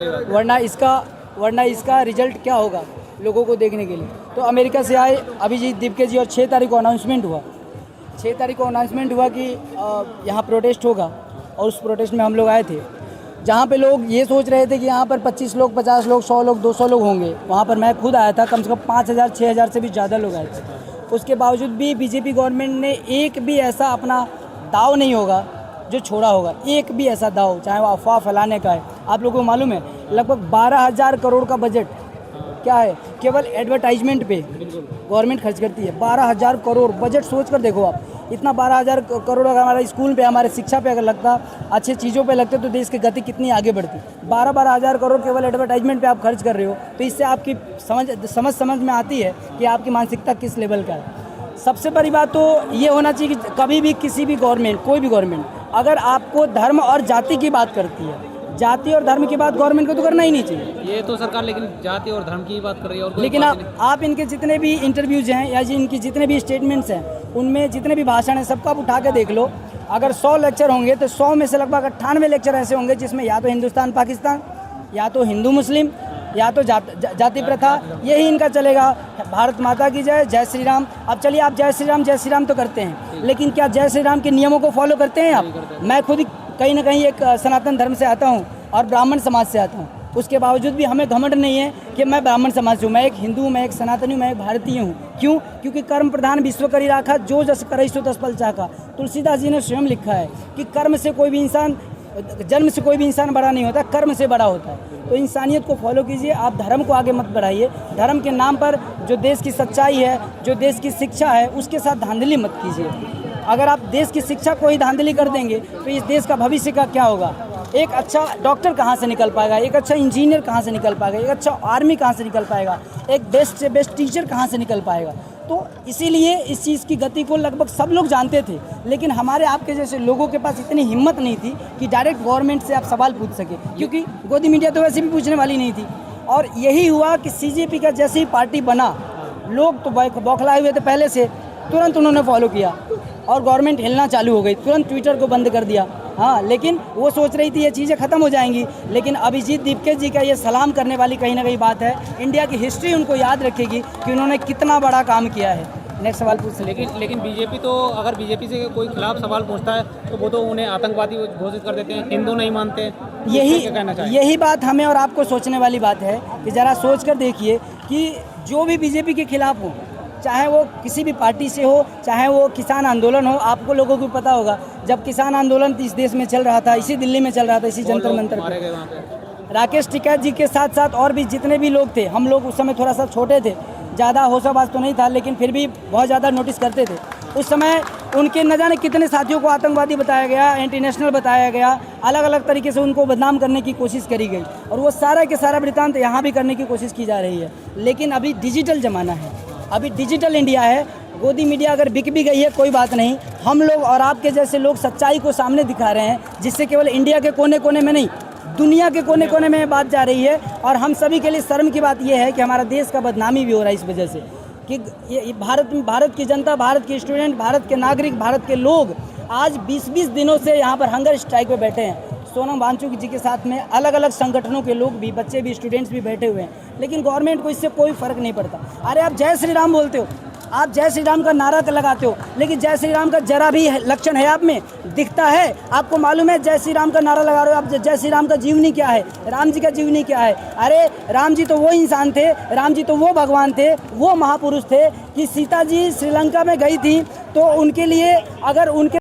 वरना इसका रिजल्ट क्या होगा लोगों को देखने के लिए। तो अमेरिका से आए अभिजीत दिपके जी और 6 तारीख को अनाउंसमेंट हुआ। 6 तारीख को अनाउंसमेंट हुआ कि यहाँ प्रोटेस्ट होगा और उस प्रोटेस्ट में हम लोग आए थे, जहाँ पे लोग ये सोच रहे थे कि यहाँ पर 25 लोग, 50 लोग, 100 लोग, 200 लोग होंगे। वहाँ पर मैं खुद आया था, कम से कम 5000, 6000 से भी ज़्यादा लोग आए थे। उसके बावजूद भी बीजेपी गवर्नमेंट ने एक भी ऐसा अपना दाव नहीं होगा जो छोड़ा होगा, एक भी ऐसा दाव, चाहे वो अफवाह फैलाने का है। आप लोगों को मालूम है लगभग 12,000 करोड़ का बजट क्या है केवल एडवर्टाइजमेंट पे गवर्नमेंट खर्च करती है। 12,000 करोड़ बजट, सोच कर देखो आप, इतना 12,000 करोड़ अगर हमारे स्कूल पे, हमारे शिक्षा पे अगर लगता, अच्छे चीज़ों पे लगते, तो देश की गति कितनी आगे बढ़ती। 12,000 करोड़ केवल एडवर्टाइजमेंट पे आप खर्च कर रहे हो, तो इससे आपकी समझ में आती है कि आपकी मानसिकता किस लेवल का है। सबसे बड़ी बात तो ये होना चाहिए कि कभी भी किसी भी गवर्नमेंट, कोई भी गवर्नमेंट अगर आपको धर्म और जाति की बात करती है, जाति और धर्म की बात गवर्नमेंट को तो करना ही नहीं चाहिए। ये तो सरकार लेकिन जाति और धर्म की ही बात कर रही है। और लेकिन आप इनके जितने भी इंटरव्यूज हैं या इनकी जितने भी स्टेटमेंट्स हैं, उनमें जितने भी भाषण हैं, सबका आप उठा के देख लो। अगर 100 लेक्चर होंगे तो 100 में से लगभग 98 लेक्चर ऐसे होंगे जिसमें या तो हिंदुस्तान पाकिस्तान, या तो हिंदू मुस्लिम, या तो जाति प्रथा, यही इनका चलेगा। भारत माता की जय, जय श्री राम। अब चलिए, आप जय श्री राम तो करते हैं, लेकिन क्या जय श्री राम के नियमों को फॉलो करते हैं आप? मैं खुद कहीं ना कहीं एक सनातन धर्म से आता हूँ और ब्राह्मण समाज से आता हूँ, उसके बावजूद भी हमें घमंड नहीं है कि मैं ब्राह्मण समाज से हूँ। मैं एक हिंदू हूँ, मैं एक सनातनी हूँ, मैं एक भारतीय हूँ। क्यों? क्योंकि कर्म प्रधान विश्व करी राखा, जो जस करई सो तस फल चाखा। तुलसीदास जी ने स्वयं लिखा है कि कर्म से कोई भी इंसान, जन्म से कोई भी इंसान बड़ा नहीं होता, कर्म से बड़ा होता है। तो इंसानियत को फॉलो कीजिए, आप धर्म को आगे मत बढ़ाइए। धर्म के नाम पर जो देश की सच्चाई है, जो देश की शिक्षा है, उसके साथ धांधली मत कीजिए। अगर आप देश की शिक्षा को ही धांधली कर देंगे तो इस देश का भविष्य का क्या होगा? एक अच्छा डॉक्टर कहाँ से निकल पाएगा, एक अच्छा इंजीनियर कहाँ से निकल पाएगा, एक अच्छा आर्मी कहाँ से निकल पाएगा, एक बेस्ट से बेस्ट टीचर कहाँ से निकल पाएगा? तो इसीलिए इस चीज़ की गति को लगभग सब लोग जानते थे, लेकिन हमारे आपके जैसे लोगों के पास इतनी हिम्मत नहीं थी कि डायरेक्ट गवर्नमेंट से आप सवाल पूछ सके, क्योंकि गोदी मीडिया तो वैसे भी पूछने वाली नहीं थी। और यही हुआ कि सीजेपी का जैसे ही पार्टी बना, लोग तो बौखलाए हुए थे पहले से, तुरंत उन्होंने फॉलो किया और गवर्नमेंट हिलना चालू हो गई, तुरंत ट्विटर को बंद कर दिया। हाँ, लेकिन वो सोच रही थी ये चीज़ें ख़त्म हो जाएंगी, लेकिन अभिजीत दिपके जी का ये सलाम करने वाली कहीं ना कहीं बात है। इंडिया की हिस्ट्री उनको याद रखेगी कि उन्होंने कितना बड़ा काम किया है। नेक्स्ट सवाल पूछ। लेकिन बीजेपी तो, अगर बीजेपी से कोई खिलाफ सवाल पूछता है तो वो तो उन्हें आतंकवादी घोषित कर देते हैं, हिंदू नहीं मानते। यही बात हमें और आपको सोचने वाली बात है कि ज़रा सोच कर देखिए कि जो भी बीजेपी के खिलाफ हो, चाहे वो किसी भी पार्टी से हो, चाहे वो किसान आंदोलन हो, आपको लोगों को पता होगा जब किसान आंदोलन इस देश में चल रहा था, इसी दिल्ली में चल रहा था, इसी जंतर मंतर पे, राकेश टिकैत जी के साथ साथ और भी जितने भी लोग थे, हम लोग उस समय थोड़ा सा छोटे थे, ज़्यादा होशाबाज तो नहीं था, लेकिन फिर भी बहुत ज़्यादा नोटिस करते थे। उस समय उनके न जाने कितने साथियों को आतंकवादी बताया गया, एंटी नेशनल बताया गया, अलग अलग तरीके से उनको बदनाम करने की कोशिश करी गई, और वो सारा के सारा वृत्तांत यहाँ भी करने की कोशिश की जा रही है। लेकिन अभी डिजिटल ज़माना है, अभी डिजिटल इंडिया है। गोदी मीडिया अगर बिक भी गई है कोई बात नहीं, हम लोग और आपके जैसे लोग सच्चाई को सामने दिखा रहे हैं, जिससे केवल इंडिया के कोने कोने में नहीं, दुनिया के कोने कोने में बात जा रही है। और हम सभी के लिए शर्म की बात यह है कि हमारा देश का बदनामी भी हो रहा है इस वजह से कि ये भारत की जनता, भारत के स्टूडेंट, भारत के नागरिक, भारत के लोग आज 20-20 दिनों से यहाँ पर हंगर स्ट्राइक पे बैठे हैं। सोनम वांगचुक जी के साथ में अलग अलग संगठनों के लोग भी, बच्चे भी, स्टूडेंट्स भी बैठे हुए हैं, लेकिन गवर्नमेंट को इससे कोई फ़र्क नहीं पड़ता। अरे आप जय श्री राम बोलते हो, आप जय श्री राम का नारा लगाते हो, लेकिन जय श्री राम का जरा भी लक्षण है आप में, दिखता है? आपको मालूम है जय श्री राम का नारा लगा रहे हो आप, जय श्री राम का जीवनी क्या है, राम जी का जीवनी क्या है? अरे राम जी तो वो इंसान थे, राम जी तो वो भगवान थे, वो महापुरुष थे कि सीता जी श्रीलंका में गई थी तो उनके लिए, अगर उनके